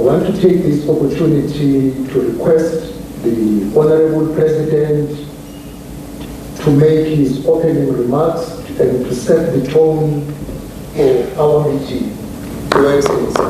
I want to take this opportunity to request the Honorable President to make his opening remarks and to set the tone for our meeting. Your Excellency.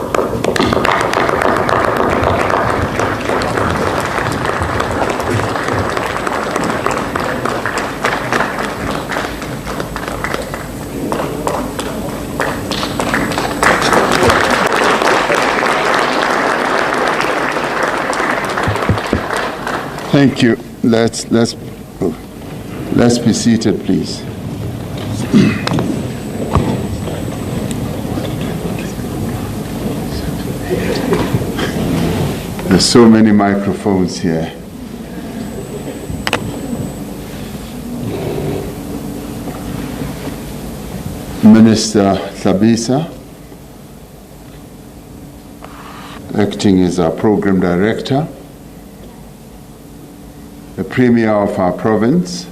Thank you. Let's be seated, please. There's so many microphones here. Minister SABC, acting as our program director, the Premier of our province,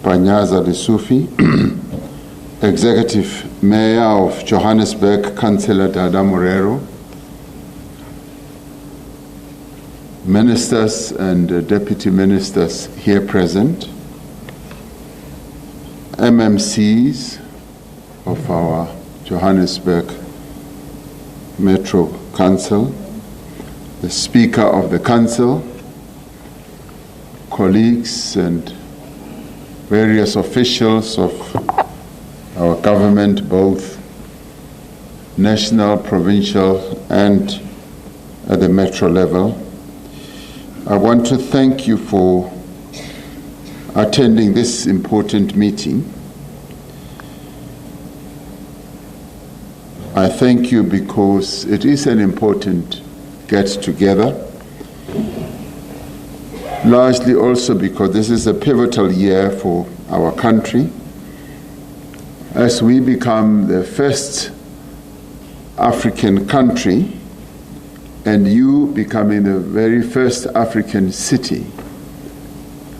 Panyaza Lesufi, Executive Mayor of Johannesburg, Councillor Dada Morero, Ministers and Deputy Ministers here present, MMCs of our Johannesburg Metro Council, the Speaker of the Council, colleagues and various officials of our government, both national, provincial, and at the metro level. I want to thank you for attending this important meeting. I thank you because it is an important get-together, largely also because this is a pivotal year for our country as we become the first African country and you becoming the very first African city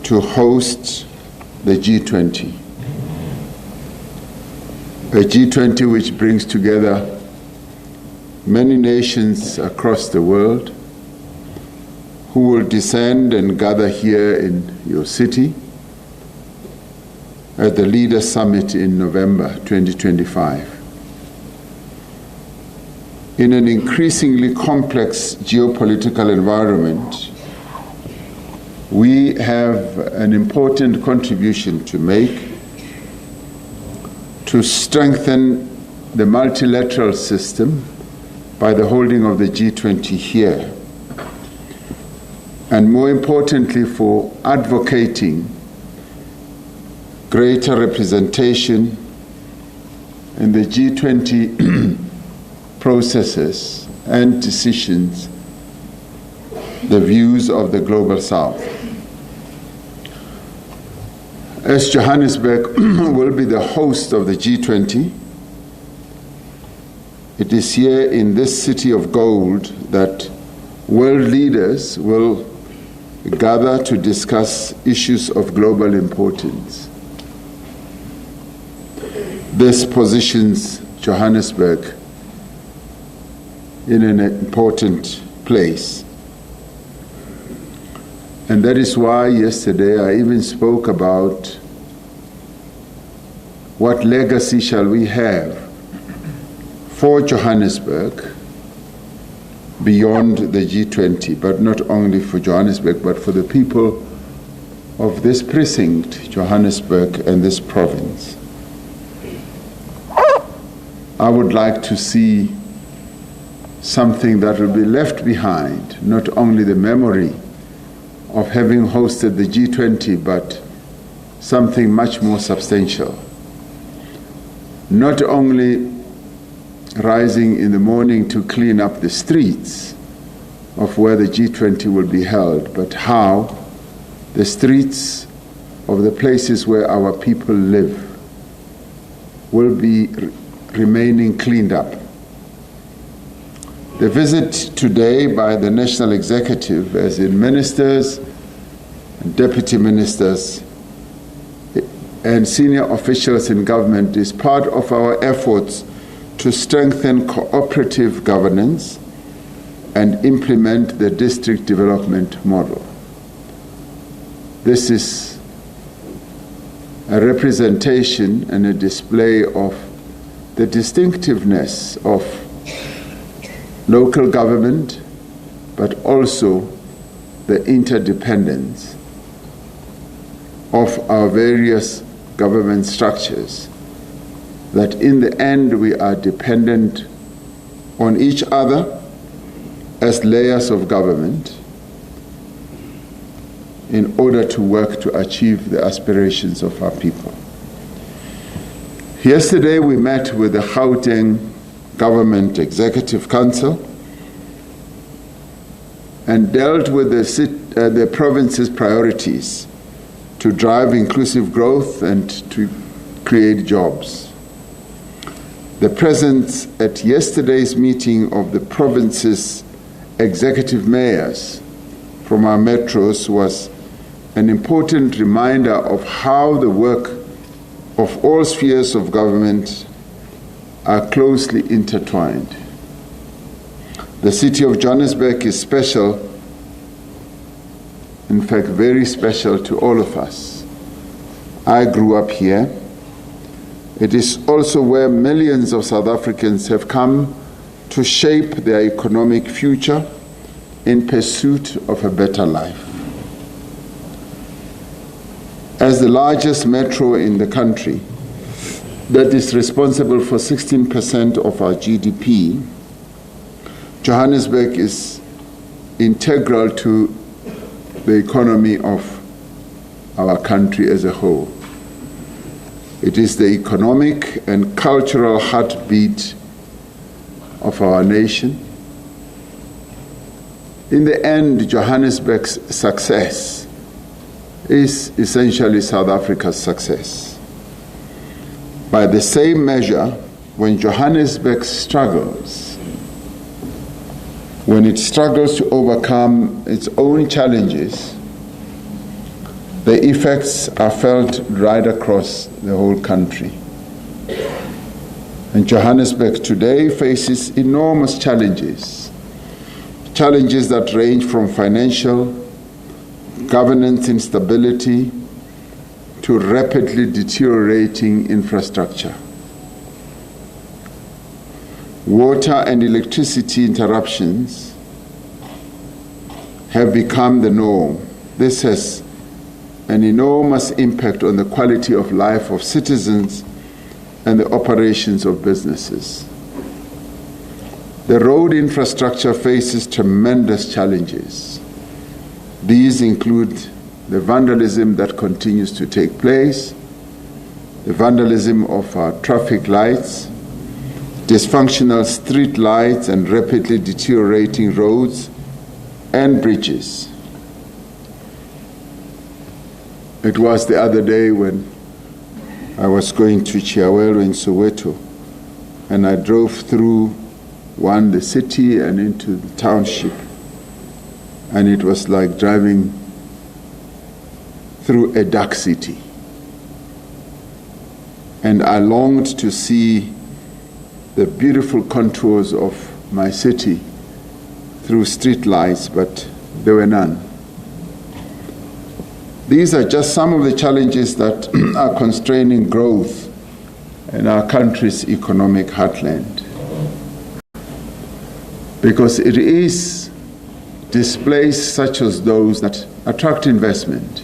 to host the G20. A G20 which brings together many nations across the world who will descend and gather here in your city at the Leaders Summit in November 2025. In an increasingly complex geopolitical environment, we have an important contribution to make to strengthen the multilateral system by the holding of the G20 here, and more importantly for advocating greater representation in the G20 processes and decisions, the views of the Global South. As Johannesburg will be the host of the G20, it is here in this city of gold that world leaders will gather to discuss issues of global importance. This positions Johannesburg in an important place. And that is why yesterday I even spoke about what legacy shall we have for Johannesburg beyond the G20, but not only for Johannesburg, but for the people of this precinct, Johannesburg, and this province. I would like to see something that will be left behind, not only the memory of having hosted the G20, but something much more substantial. Not only rising in the morning to clean up the streets of where the G20 will be held, but how the streets of the places where our people live will be remaining cleaned up. The visit today by the National Executive, as in ministers, and deputy ministers, and senior officials in government, is part of our efforts to strengthen cooperative governance and implement the district development model. This is a representation and a display of the distinctiveness of local government, but also the interdependence of our various government structures, that in the end we are dependent on each other as layers of government in order to work to achieve the aspirations of our people. Yesterday we met with the Gauteng Executive Council and dealt with the province's priorities to drive inclusive growth and to create jobs. The presence at yesterday's meeting of the province's executive mayors from our metros was an important reminder of how the work of all spheres of government are closely intertwined. The city of Johannesburg is special, in fact very special to all of us. I grew up here. It is also where millions of South Africans have come to shape their economic future in pursuit of a better life. As the largest metro in the country that is responsible for 16% of our GDP, Johannesburg is integral to the economy of our country as a whole. It is the economic and cultural heartbeat of our nation. In the end, Johannesburg's success is essentially South Africa's success. By the same measure, when Johannesburg struggles, when it struggles to overcome its own challenges, the effects are felt right across the whole country. And Johannesburg today faces enormous challenges that range from financial, governance instability, to rapidly deteriorating infrastructure. Water and electricity interruptions have become the norm. This has an enormous impact on the quality of life of citizens and the operations of businesses. The road infrastructure faces tremendous challenges. These include the vandalism that continues to take place, the vandalism of our traffic lights, dysfunctional street lights and rapidly deteriorating roads and bridges. It was the other day when I was going to Chiawelo in Soweto, and I drove through the city and into the township, and it was like driving through a dark city. And I longed to see the beautiful contours of my city through street lights, but there were none. These are just some of the challenges that are constraining growth in our country's economic heartland. Because it is displays such as those that attract investment.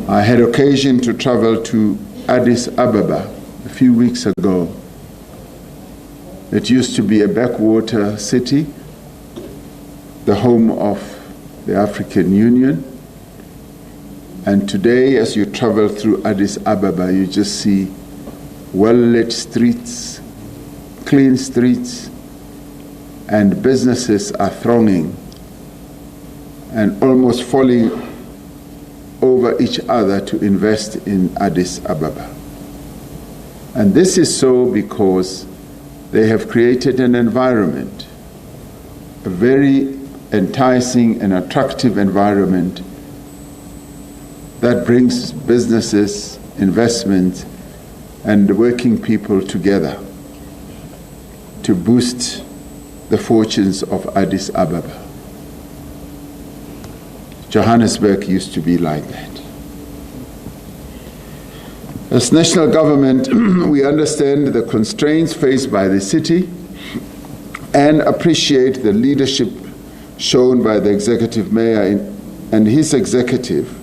I had occasion to travel to Addis Ababa a few weeks ago. It used to be a backwater city, the home of the African Union. And today, as you travel through Addis Ababa, you just see well-lit streets, clean streets, and businesses are thronging and almost falling over each other to invest in Addis Ababa. And this is so because they have created an environment, a very enticing and attractive environment that brings businesses, investment, and working people together. to boost the fortunes of Addis Ababa. Johannesburg used to be like that. As national government, we understand the constraints faced by the city and appreciate the leadership shown by the executive mayor and his executive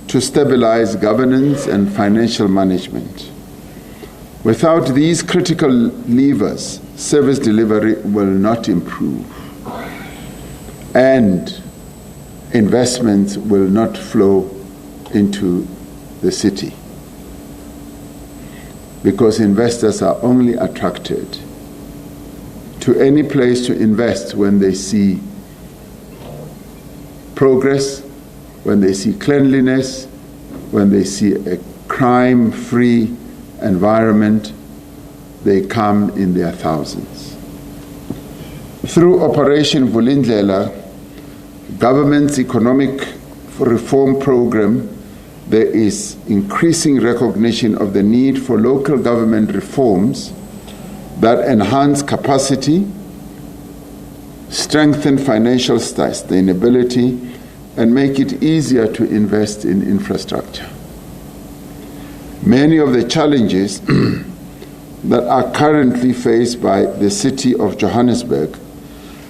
to stabilize governance and financial management. Without these critical levers, service delivery will not improve, and investments will not flow into the city, because investors are only attracted to any place to invest when they see progress, when they see cleanliness, when they see a crime-free environment. They come in their thousands. Through Operation Vulindlela, government's economic reform program, there is increasing recognition of the need for local government reforms that enhance capacity, strengthen financial sustainability, and make it easier to invest in infrastructure. Many of the challenges that are currently faced by the city of Johannesburg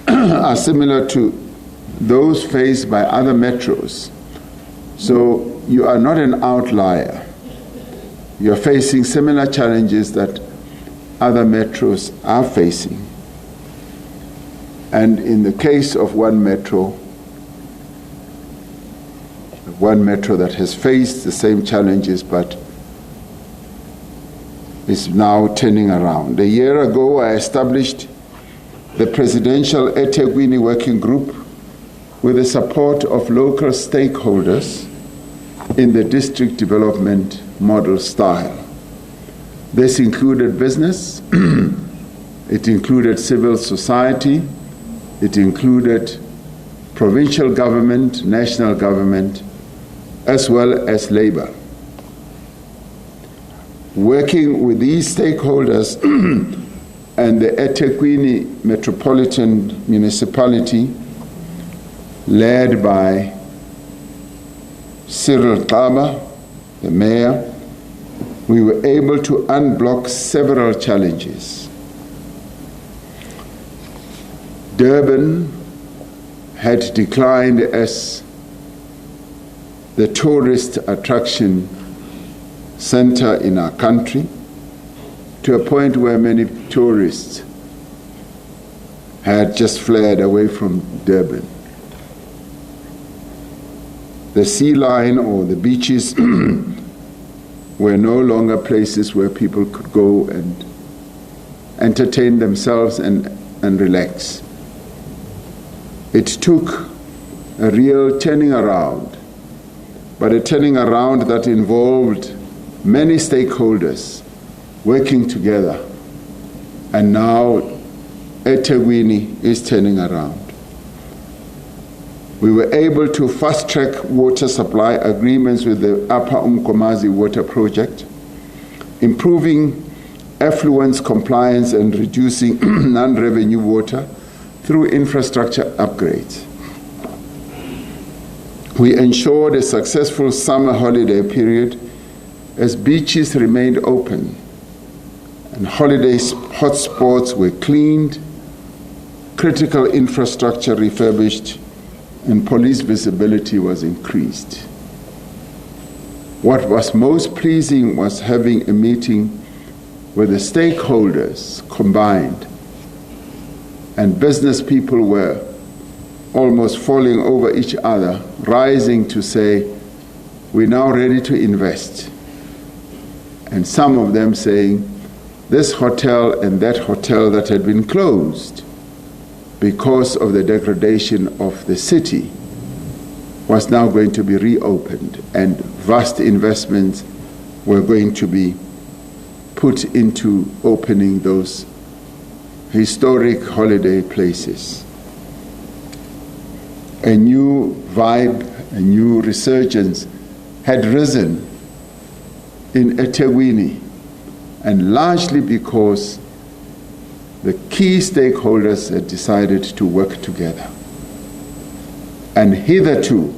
are similar to those faced by other metros. So you are not an outlier. You are facing similar challenges that other metros are facing. And in the case of one metro that has faced the same challenges but is now turning around. A year ago, I established the Presidential eThekwini Working Group with the support of local stakeholders in the district development model style. This included business, it included civil society, it included provincial government, national government, as well as labor. Working with these stakeholders and the eThekwini Metropolitan Municipality, led by Cyril Ramaphosa, the mayor, we were able to unblock several challenges. Durban had declined as the tourist attraction center in our country, to a point where many tourists had just fled away from Durban. The sea line or the beaches were no longer places where people could go and entertain themselves and relax. It took a real turning around, but a turning around that involved many stakeholders working together. And now eThekwini is turning around. We were able to fast-track water supply agreements with the Upper Umkomazi Water Project, improving effluent compliance and reducing non-revenue water through infrastructure upgrades. We ensured a successful summer holiday period as beaches remained open and holiday hotspots were cleaned, critical infrastructure refurbished, and police visibility was increased. What was most pleasing was having a meeting where the stakeholders combined and business people were almost falling over each other, rising to say, we're now ready to invest. And some of them saying, this hotel and that hotel that had been closed because of the degradation of the city was now going to be reopened, and vast investments were going to be put into opening those historic holiday places. A new vibe, a new resurgence had risen in eThekwini, and largely because the key stakeholders had decided to work together. And hitherto,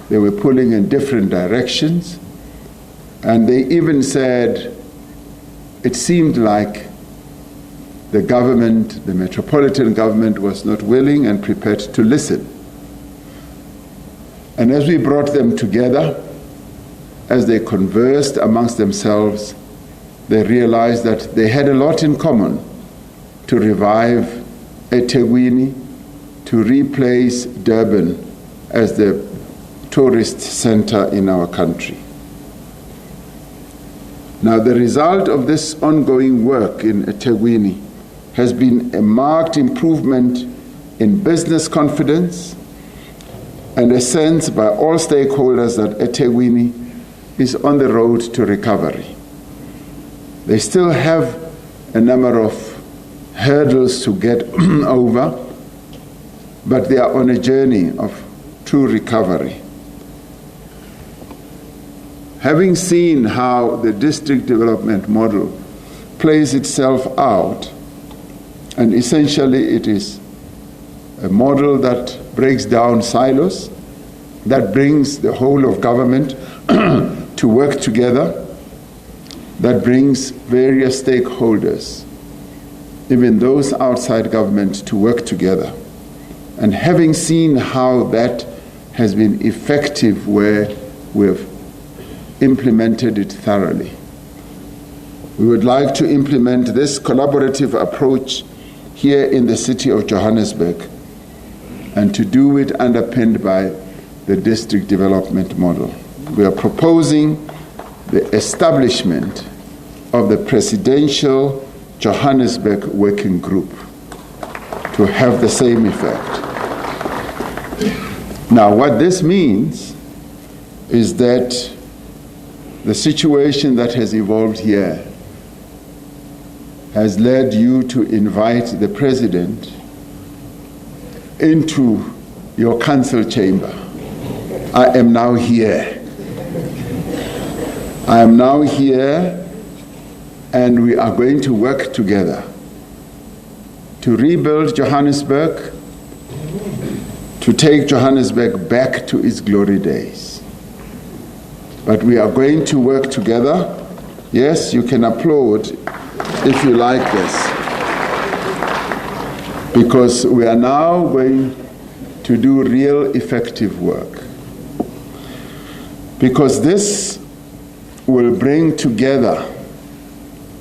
they were pulling in different directions, and they even said it seemed like the government, the metropolitan government, was not willing and prepared to listen. And as we brought them together, as they conversed amongst themselves, they realized that they had a lot in common: to revive eThekwini, to replace Durban as the tourist center in our country. Now, the result of this ongoing work in eThekwini has been a marked improvement in business confidence and a sense by all stakeholders that eThekwini is on the road to recovery. They still have a number of hurdles to get over, but they are on a journey of true recovery. Having seen how the district development model plays itself out, and essentially it is a model that breaks down silos, that brings the whole of government to work together, that brings various stakeholders, even those outside government, to work together. And having seen how that has been effective where we've implemented it thoroughly, we would like to implement this collaborative approach here in the city of Johannesburg, and to do it underpinned by the district development model. We are proposing the establishment of the Presidential Johannesburg Working Group to have the same effect. Now, what this means is that the situation that has evolved here has led you to invite the President into your council chamber. I am now here. I am now here, and we are going to work together to rebuild Johannesburg, to take Johannesburg back to its glory days. But we are going to work together. Yes, you can applaud if you like this, because we are now going to do real effective work. Because this will bring together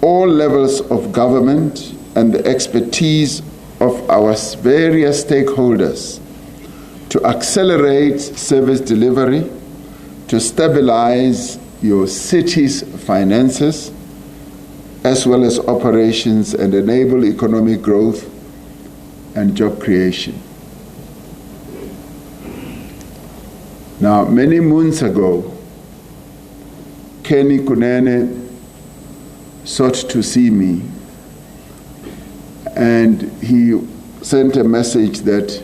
all levels of government and the expertise of our various stakeholders to accelerate service delivery, to stabilize your city's finances, as well as operations, and enable economic growth and job creation. Now, many moons ago, Kenny Kunene sought to see me, and he sent a message that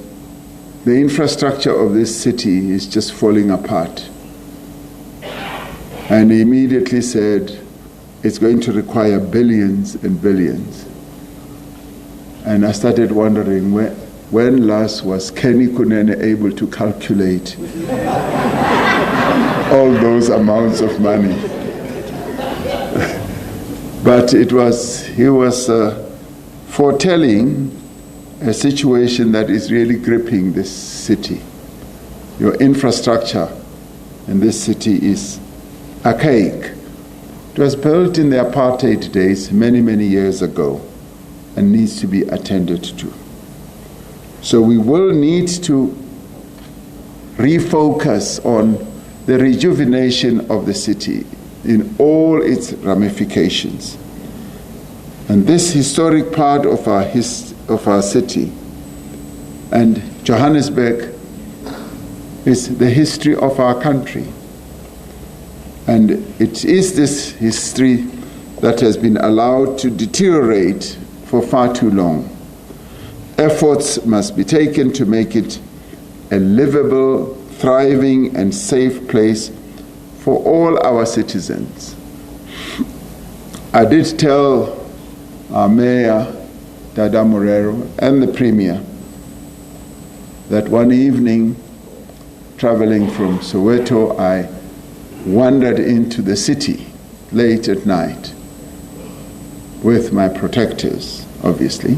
the infrastructure of this city is just falling apart. And he immediately said, it's going to require billions and billions. And I started wondering, when last was Kenny Kunene able to calculate all those amounts of money? But he was foretelling a situation that is really gripping this city. Your infrastructure in this city is archaic. It was built in the apartheid days many, many years ago and needs to be attended to. So we will need to refocus on the rejuvenation of the city in all its ramifications. And this historic part of our city, and Johannesburg, is the history of our country. And it is this history that has been allowed to deteriorate for far too long. Efforts must be taken to make it a livable, thriving, and safe place for all our citizens. I did tell our mayor Dada Morero, and the Premier that one evening, traveling from Soweto, I wandered into the city late at night with my protectors, obviously.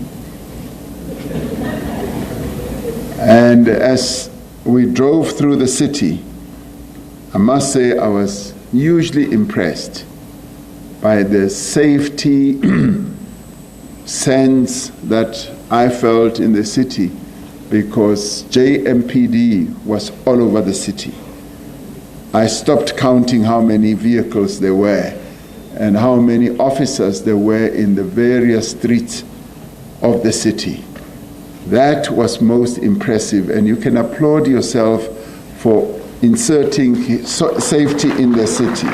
And as we drove through the city, I must say I was hugely impressed by the safety sense that I felt in the city, because JMPD was all over the city. I stopped counting how many vehicles there were and how many officers there were in the various streets of the city. That was most impressive, and you can applaud yourself for inserting safety in the city.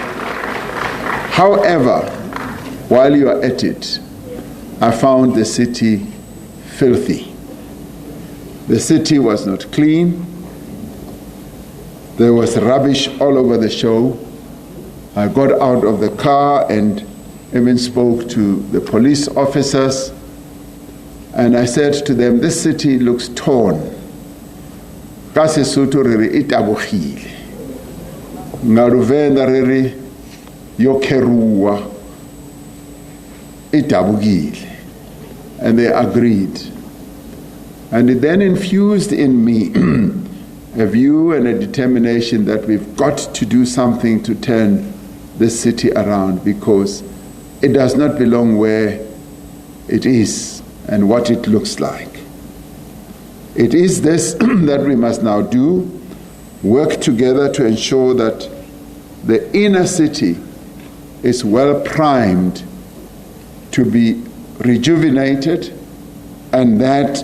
However, while you are at it, I found the city filthy. The city was not clean. There was rubbish all over the show. I got out of the car and even spoke to the police officers, and I said to them, this city looks torn. Ka Sesotho re re e tabogile. Ngaruvenda re re yo kheruwa e tabogile. And they agreed. And it then infused in me a view and a determination that we've got to do something to turn this city around, because it does not belong where it is and what it looks like. It is this that we must now do, work together to ensure that the inner city is well primed to be rejuvenated, and that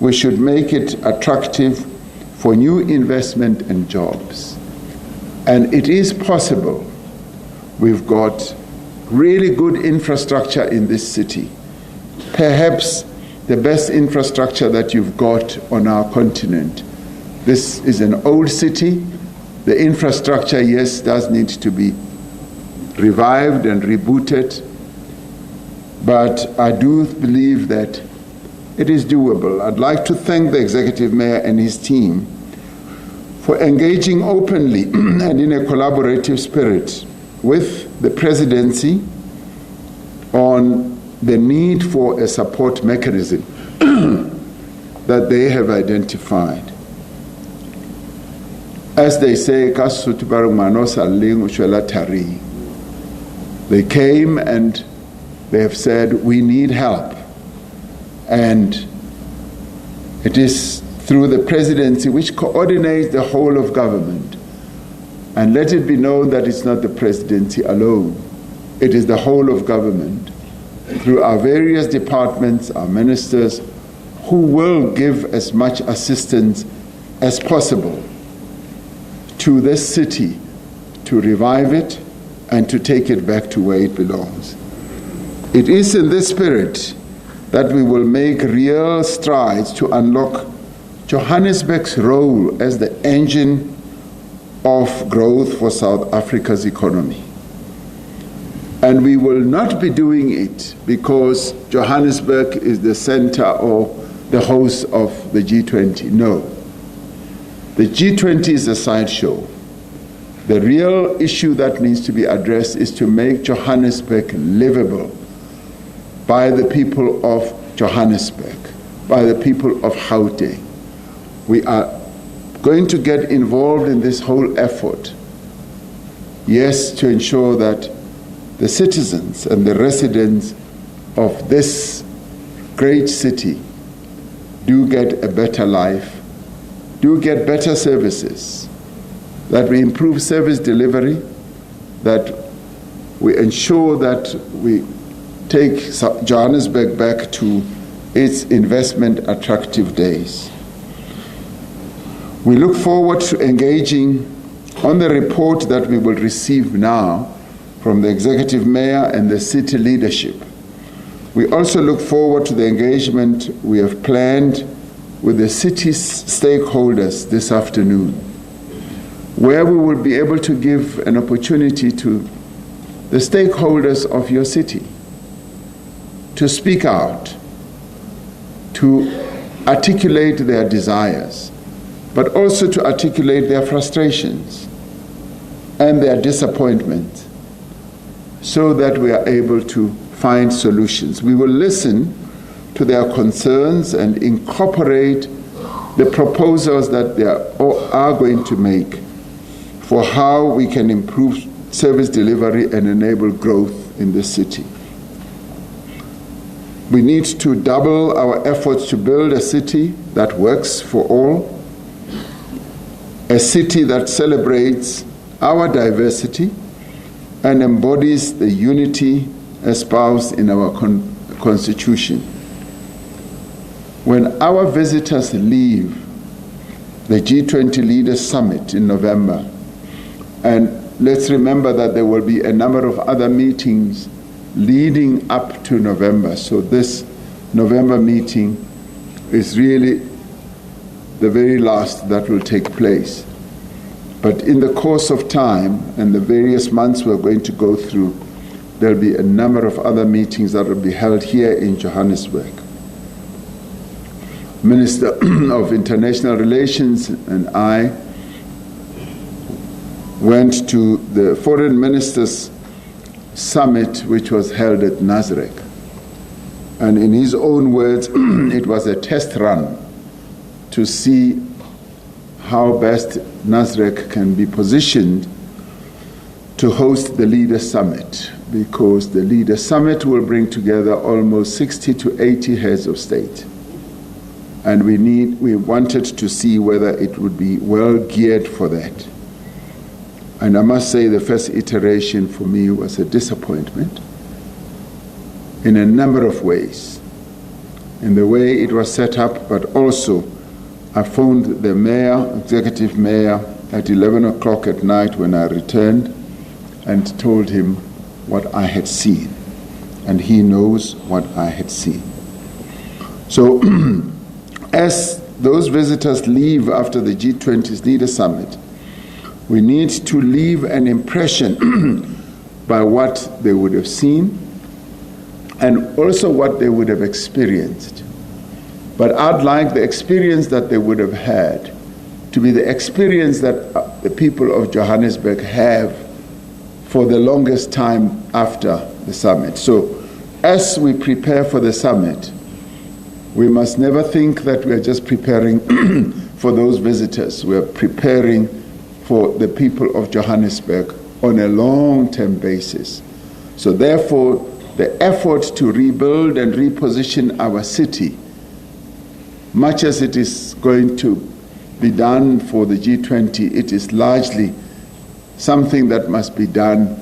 we should make it attractive for new investment and jobs. And it is possible. We've got really good infrastructure in this city. Perhaps the best infrastructure that you've got on our continent. This is an old city. The infrastructure, yes, does need to be revived and rebooted. But I do believe that it is doable. I'd like to thank the Executive Mayor and his team for engaging openly and in a collaborative spirit with the Presidency on the need for a support mechanism that they have identified. As they say, they came and they have said, we need help. And it is through the Presidency, which coordinates the whole of government. And let it be known that it's not the Presidency alone. It is the whole of government, through our various departments, our ministers, who will give as much assistance as possible to this city to revive it and to take it back to where it belongs. It is in this spirit that we will make real strides to unlock Johannesburg's role as the engine of growth for South Africa's economy. And we will not be doing it because Johannesburg is the center or the host of the G20. No. The G20 is a sideshow. The real issue that needs to be addressed is to make Johannesburg livable by the people of Johannesburg, by the people of Gauteng. We are going to get involved in this whole effort, yes, to ensure that the citizens and the residents of this great city do get a better life, do get better services, that we improve service delivery, that we ensure that we take Johannesburg back to its investment attractive days. We look forward to engaging on the report that we will receive now from the Executive Mayor and the city leadership. We also look forward to the engagement we have planned with the city's stakeholders this afternoon, where we will be able to give an opportunity to the stakeholders of your city to speak out to articulate their desires, but also to articulate their frustrations and their disappointment, so that we are able to find solutions. We will listen to their concerns and incorporate the proposals that they are going to make for how we can improve service delivery and enable growth in the city. We need to double our efforts to build a city that works for all, a city that celebrates our diversity and embodies the unity espoused in our Constitution. When our visitors leave the G20 Leaders Summit in November, and let's remember that there will be a number of other meetings leading up to November, so this November meeting is really the very last that will take place. But in the course of time and the various months we're going to go through, there'll be a number of other meetings that will be held here in Johannesburg. Minister of International Relations and I went to the Foreign Ministers Summit, which was held at Nasrec. And in his own words, it was a test run to see how best Nasrec can be positioned to host the Leaders Summit, because the Leaders Summit will bring together almost 60 to 80 heads of state. And we wanted to see whether it would be well geared for that. And I must say the first iteration for me was a disappointment in a number of ways. In the way it was set up, but also I phoned the mayor, executive mayor, at 11 o'clock at night when I returned and told him what I had seen. And he knows what I had seen. So as those visitors leave after the G20's Leader Summit, we need to leave an impression by what they would have seen and also what they would have experienced. But I'd like the experience that they would have had to be the experience that the people of Johannesburg have for the longest time after the summit. So as we prepare for the summit, we must never think that we are just preparing for those visitors. We are preparing for the people of Johannesburg on a long-term basis. So therefore, the effort to rebuild and reposition our city, much as it is going to be done for the G20, it is largely something that must be done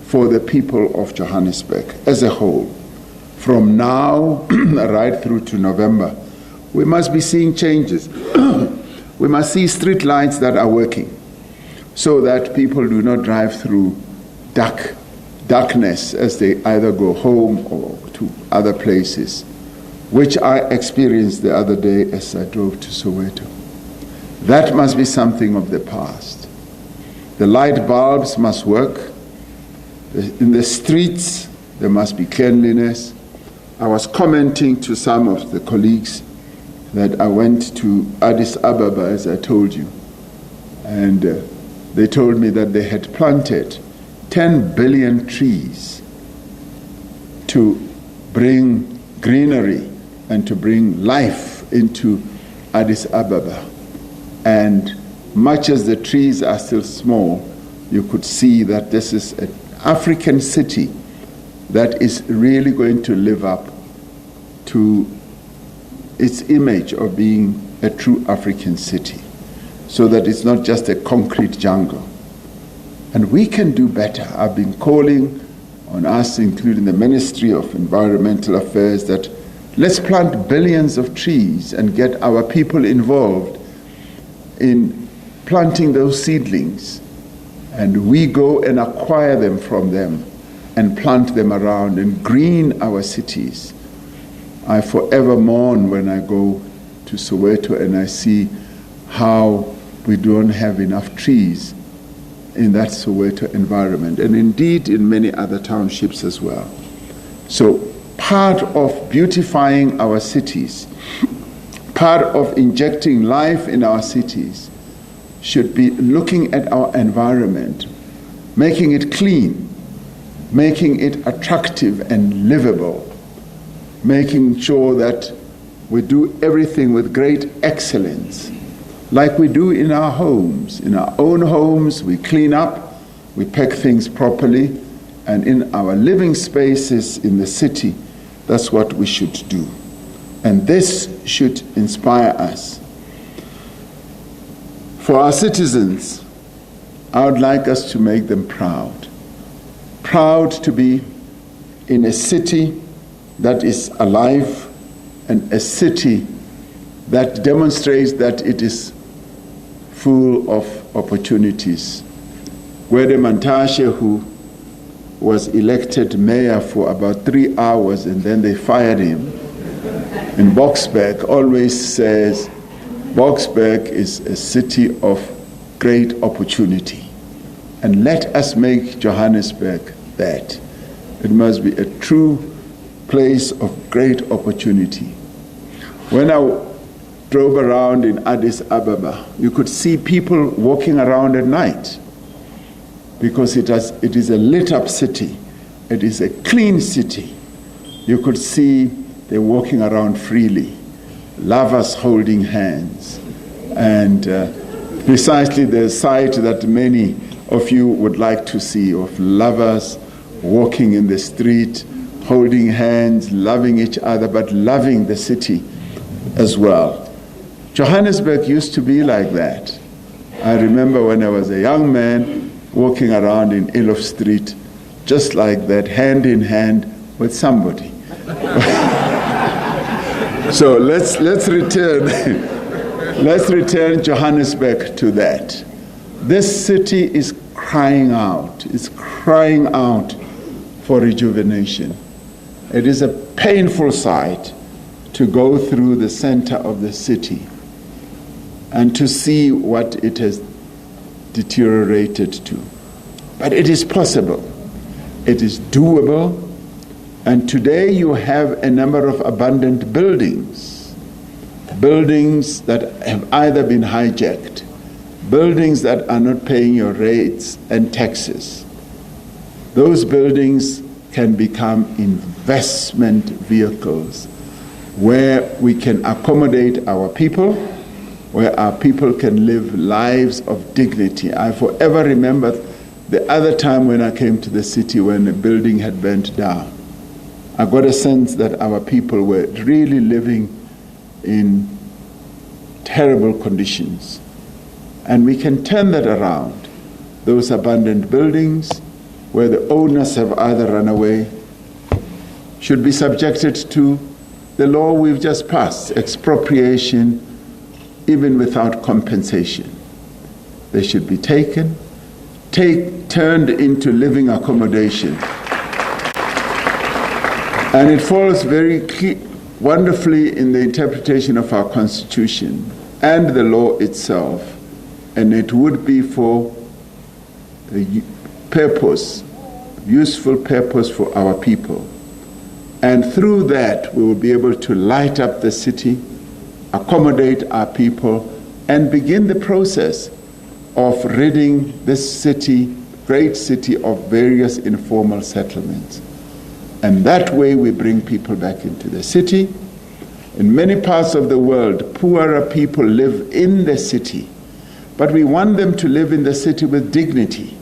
for the people of Johannesburg as a whole. From now right through to November, we must be seeing changes. We must see street lights that are working so that people do not drive through darkness as they either go home or to other places, which I experienced the other day as I drove to Soweto. That must be something of the past. The light bulbs must work. In the streets, there must be cleanliness. I was commenting to some of the colleagues that I went to Addis Ababa, as I told you, and they told me that they had planted 10 billion trees to bring greenery and to bring life into Addis Ababa. And much as the trees are still small, you could see that this is an African city that is really going to live up to its image of being a true African city, so that it's not just a concrete jungle. And we can do better. I've been calling on us, including the Ministry of Environmental Affairs, that let's plant billions of trees and get our people involved in planting those seedlings. And we go and acquire them from them and plant them around and green our cities. I forever mourn when I go to Soweto and I see how we don't have enough trees in that Soweto environment, and indeed in many other townships as well. So part of beautifying our cities, part of injecting life in our cities, should be looking at our environment, making it clean, making it attractive and livable, making sure that we do everything with great excellence, like we do in our homes. In our own homes, we clean up, we pack things properly, and in our living spaces in the city, that's what we should do. And this should inspire us. For our citizens, I would like us to make them proud. Proud to be in a city that is alive and a city that demonstrates that it is full of opportunities. Gwede Mantashe, who was elected mayor for about 3 hours and then they fired him, in Boksburg, always says Boksburg is a city of great opportunity. And let us make Johannesburg that. It must be a true place of great opportunity. When I drove around in Addis Ababa, you could see people walking around at night because it is a lit up city. It is a clean city. You could see they're walking around freely, lovers holding hands, and precisely the sight that many of you would like to see of lovers walking in the street, holding hands, loving each other, but loving the city as well. Johannesburg used to be like that. I remember when I was a young man walking around in Elof Street, just like that, hand in hand with somebody. So let's return Johannesburg to that. This city is crying out. It's crying out for rejuvenation. It is a painful sight to go through the center of the city and to see what it has deteriorated to. But it is possible. It is doable. And today you have a number of abandoned buildings that have either been hijacked, buildings that are not paying your rates and taxes. Those buildings can become investment vehicles where we can accommodate our people, where our people can live lives of dignity. I forever remember the other time when I came to the city when a building had burnt down. I got a sense that our people were really living in terrible conditions. And we can turn that around. Those abandoned buildings where the owners have either run away should be subjected to the law we've just passed, expropriation, even without compensation. They should be turned into living accommodation. And it falls very wonderfully in the interpretation of our Constitution and the law itself. And it would be for a purpose, useful purpose for our people. And through that, we will be able to light up the city, accommodate our people, and begin the process of ridding this city, great city, of various informal settlements. And that way we bring people back into the city. In many parts of the world, poorer people live in the city, but we want them to live in the city with dignity.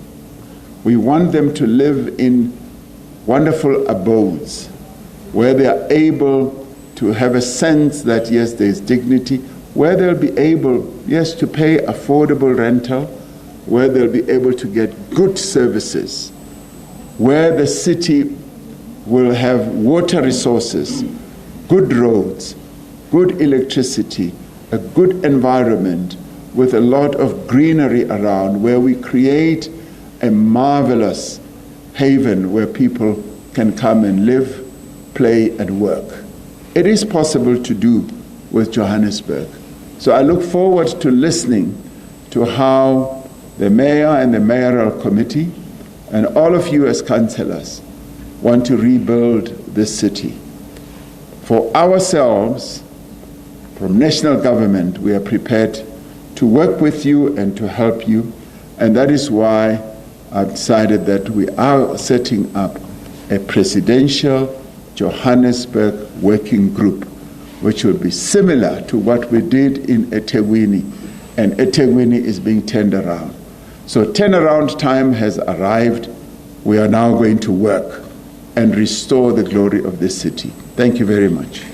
We want them to live in wonderful abodes where they are able to have a sense that, yes, there is dignity, where they'll be able, yes, to pay affordable rental, where they'll be able to get good services, where the city will have water resources, good roads, good electricity, a good environment with a lot of greenery around, where we create a marvelous haven where people can come and live, play, and work. It is possible to do with Johannesburg. So I look forward to listening to how the mayor and the mayoral committee and all of you as councillors want to rebuild this city. For ourselves, from national government, we are prepared to work with you and to help you, and that is why I've decided that we are setting up a presidential Johannesburg working group, which will be similar to what we did in eThekwini, and eThekwini is being turned around. So turnaround time has arrived. We are now going to work and restore the glory of this city. Thank you very much.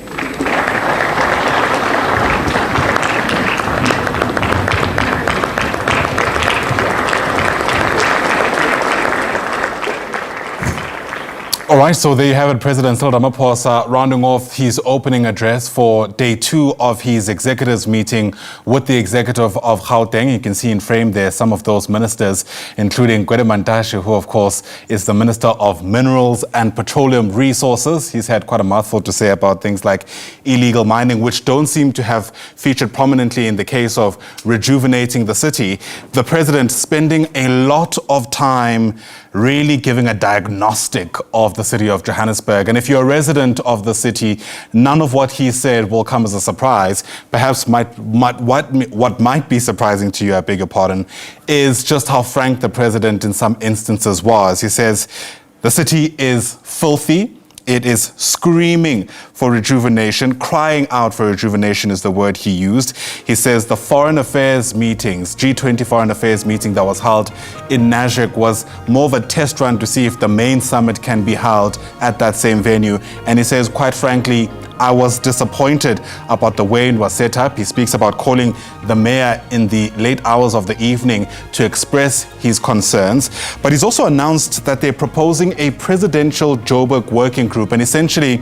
All right, so there you have it, President Cyril Ramaphosa rounding off his opening address for day 2 of his executives meeting with the executive of Gauteng. You can see in frame there some of those ministers, including Gauteng, who of course is the Minister of Minerals and Petroleum Resources. He's had quite a mouthful to say about things like illegal mining, which don't seem to have featured prominently in the case of rejuvenating the city. The president spending a lot of time really giving a diagnostic of the city of Johannesburg. And if you're a resident of the city, none of what he said will come as a surprise. Perhaps what might be surprising to you, I beg your pardon, is just how frank the president in some instances was. He says, the city is filthy. It is screaming for rejuvenation, crying out for rejuvenation is the word he used. He says the foreign affairs meetings, G20 foreign affairs meeting that was held in Joburg was more of a test run to see if the main summit can be held at that same venue. And he says, quite frankly, I was disappointed about the way it was set up. He speaks about calling the mayor in the late hours of the evening to express his concerns. But he's also announced that they're proposing a presidential Joburg working group. And essentially,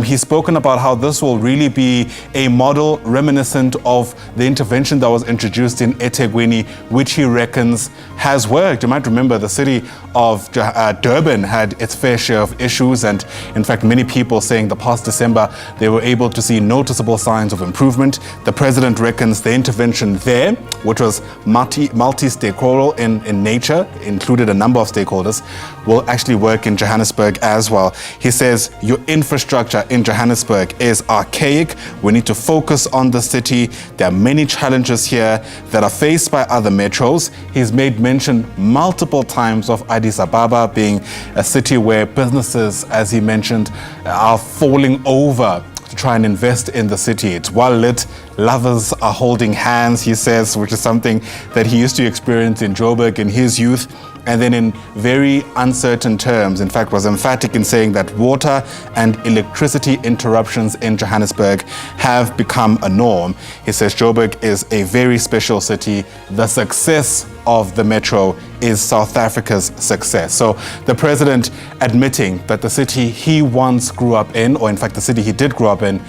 he's spoken about how this will really be a model reminiscent of the intervention that was introduced in eThekwini, which he reckons has worked. You might remember the city of Durban had its fair share of issues. And in fact, many people saying the past December, they were able to see noticeable signs of improvement. The president reckons the intervention there, which was multi-stakeholder in nature, included a number of stakeholders, will actually work in Johannesburg as well. He says your infrastructure in Johannesburg is archaic. We need to focus on the city. There are many challenges here that are faced by other metros. He's made mention multiple times of Addis Ababa being a city where businesses, as he mentioned, are falling over to try and invest in the city. It's well lit. Lovers are holding hands, he says, which is something that he used to experience in Joburg in his youth. And then in very uncertain terms, in fact, was emphatic in saying that water and electricity interruptions in Johannesburg have become a norm. He says Joburg is a very special city. The success of the metro is South Africa's success. So the president admitting that the city he once grew up in, or in fact the city he did grow up in,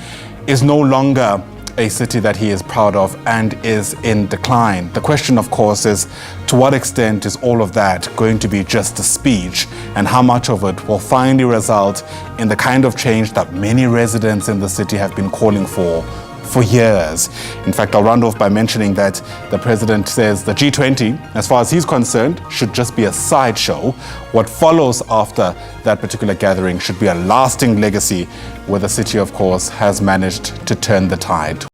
is no longer a city that he is proud of and is in decline. The question, of course, is to what extent is all of that going to be just a speech, and how much of it will finally result in the kind of change that many residents in the city have been calling for years. In fact, I'll round off by mentioning that the president says the G20, as far as he's concerned, should just be a sideshow. What follows after that particular gathering should be a lasting legacy where the city, of course, has managed to turn the tide.